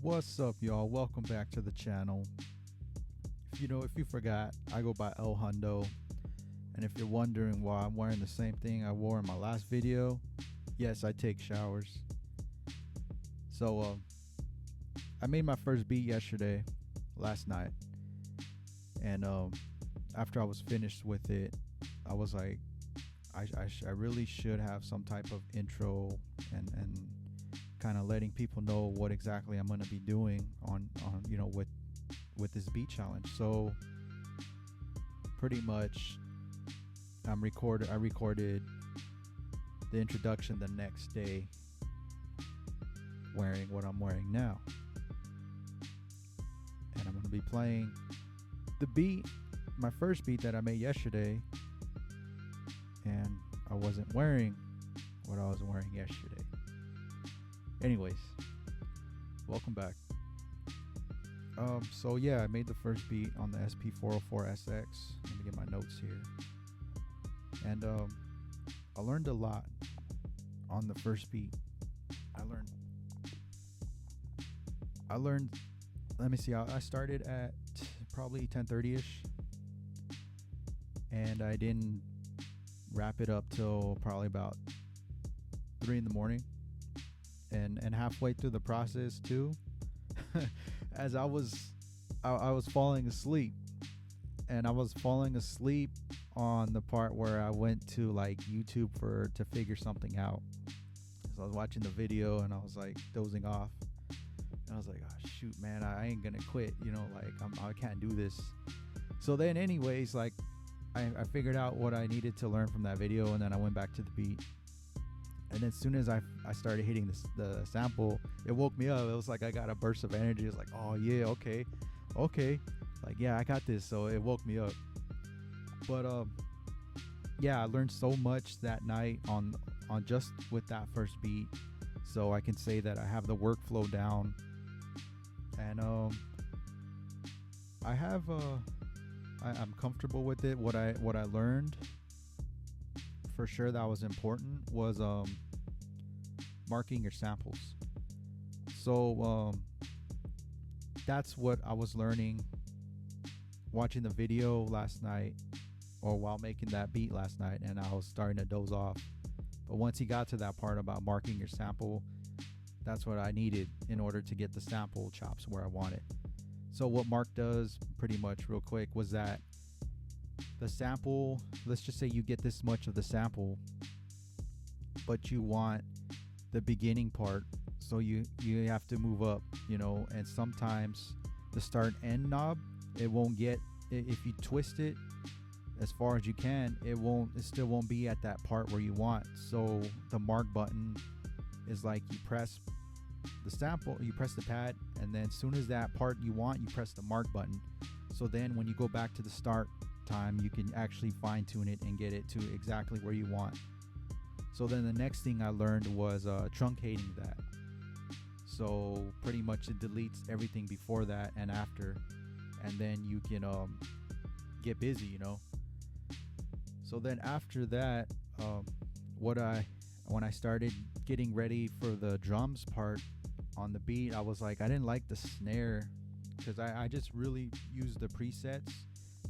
What's up, y'all? Welcome back to the channel. If you forgot, I go by LHundo. And if you're wondering why I'm wearing the same thing I wore in my last video, yes, I take showers. So, I made my first beat last night. And after I was finished with it, I was like, I really should have some type of intro and kind of letting people know what exactly I'm going to be doing on with this beat challenge. So pretty much I recorded the introduction the next day wearing what I'm wearing now. And I'm going to be playing the beat, my first beat that I made yesterday, and I wasn't wearing what I was wearing yesterday. Anyways, welcome back. So yeah, I made the first beat on the SP404SX. Let me get my notes here. And I learned a lot on the first beat. I learned. Let me see. I started at probably 10:30ish, and I didn't wrap it up till probably about 3 in the morning. And halfway through the process too, as I was falling asleep, and I was falling asleep on the part where I went to like YouTube to figure something out. So I was watching the video and I was like dozing off, and I was like, oh shoot, man, I ain't gonna quit, I can't do this. So then anyways, like I figured out what I needed to learn from that video, and then I went back to the beat. And as soon as I started hitting the sample, it woke me up. It was like I got a burst of energy. It was like, oh yeah, okay, like yeah, I got this. So it woke me up. But yeah, I learned so much that night on just with that first beat. So I can say that I have the workflow down, and I'm comfortable with it. What I learned for sure that was important was marking your samples. So that's what I was learning watching the video last night, or while making that beat last night, and I was starting to doze off. But once he got to that part about marking your sample, that's what I needed in order to get the sample chops where I want it. So what Mark does, pretty much real quick, was that the sample, let's just say you get this much of the sample, but you want the beginning part, so you have to move up, and sometimes the start end knob, it won't get, if you twist it as far as you can, it still won't be at that part where you want. So the mark button is like, you press the sample, you press the pad, and then as soon as that part you want, you press the mark button. So then when you go back to the start time, you can actually fine tune it and get it to exactly where you want. So then the next thing I learned was truncating that. So pretty much it deletes everything before that and after, and then you can get busy, So then after that, when I started getting ready for the drums part on the beat, I was like, I didn't like the snare, because I just really used the presets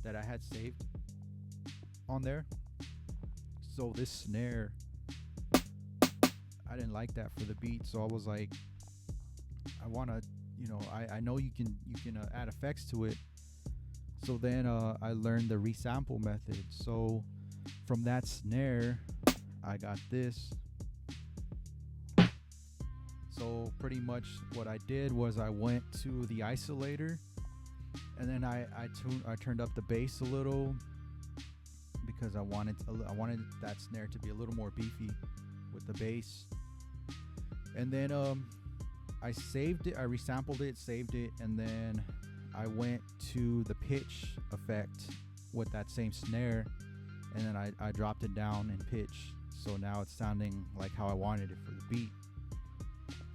that I had saved on there. So this snare, I didn't like that for the beat. So I was like, I want to, I know you can add effects to it. So then I learned the resample method. So from that snare, I got this. So pretty much what I did was I went to the isolator, and then I turned up the bass a little, because I wanted that snare to be a little more beefy with the bass. And then I saved it, I resampled it, saved it, and then I went to the pitch effect with that same snare, and then I dropped it down in pitch, so now it's sounding like how I wanted it for the beat.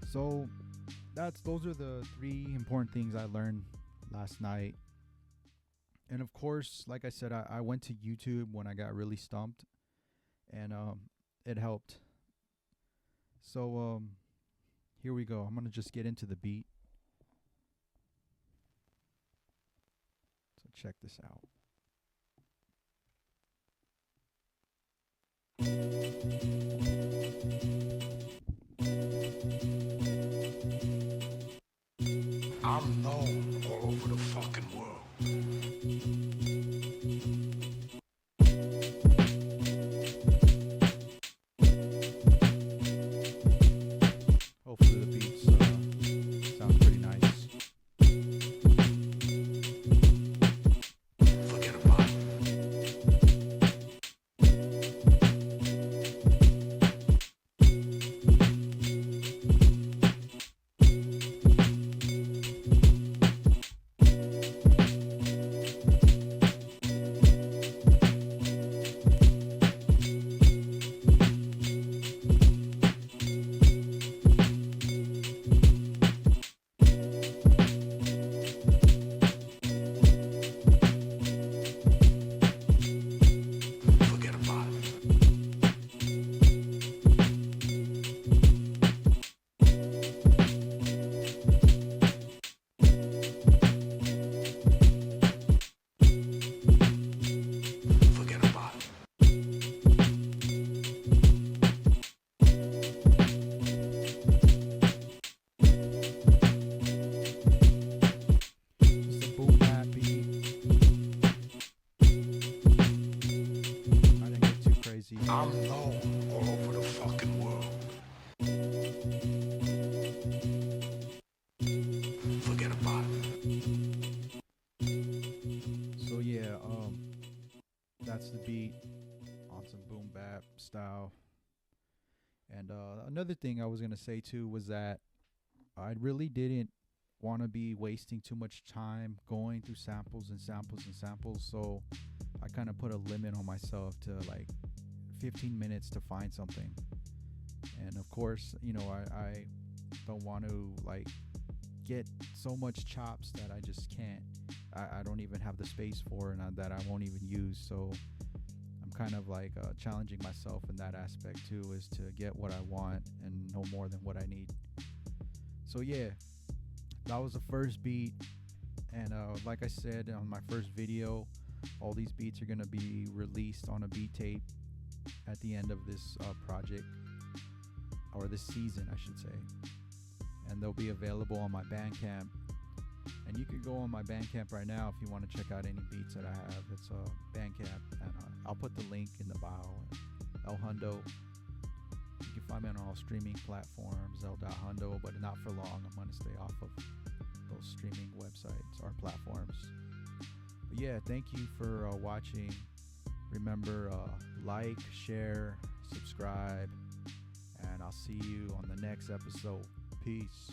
So those are the 3 important things I learned last night. And of course, like I said, I went to YouTube when I got really stumped, and it helped. So here we go. I'm gonna just get into the beat. check this out. I'm known all over the fucking world. Hopefully the beats sound pretty nice. Forget about it. Forget about it. Forget about it. Just a boom bap beat. I didn't get too crazy. I'm known all over the fucking world. Forget about it. So yeah, that's the beat on some boom bap style. And another thing I was gonna say too was that I really didn't want to be wasting too much time going through samples and samples and samples. So I kind of put a limit on myself to like 15 minutes to find something. And of course, you know, I don't want to like get so much chops that I just can't. I don't even have the space for, and that I won't even use. So I'm kind of like challenging myself in that aspect too, is to get what I want and no more than what I need. So yeah, that was the first beat. And like I said on my first video, all these beats are going to be released on a beat tape at the end of this project, or this season I should say. And they'll be available on my Bandcamp. And you can go on my Bandcamp right now if you want to check out any beats that I have. It's Bandcamp, and I'll put the link in the bio. LHundo. You can find me on all streaming platforms, LHundo, but not for long. I'm going to stay off of those streaming websites or platforms. But yeah, thank you for watching. Remember, like, share, subscribe, and I'll see you on the next episode. Peace.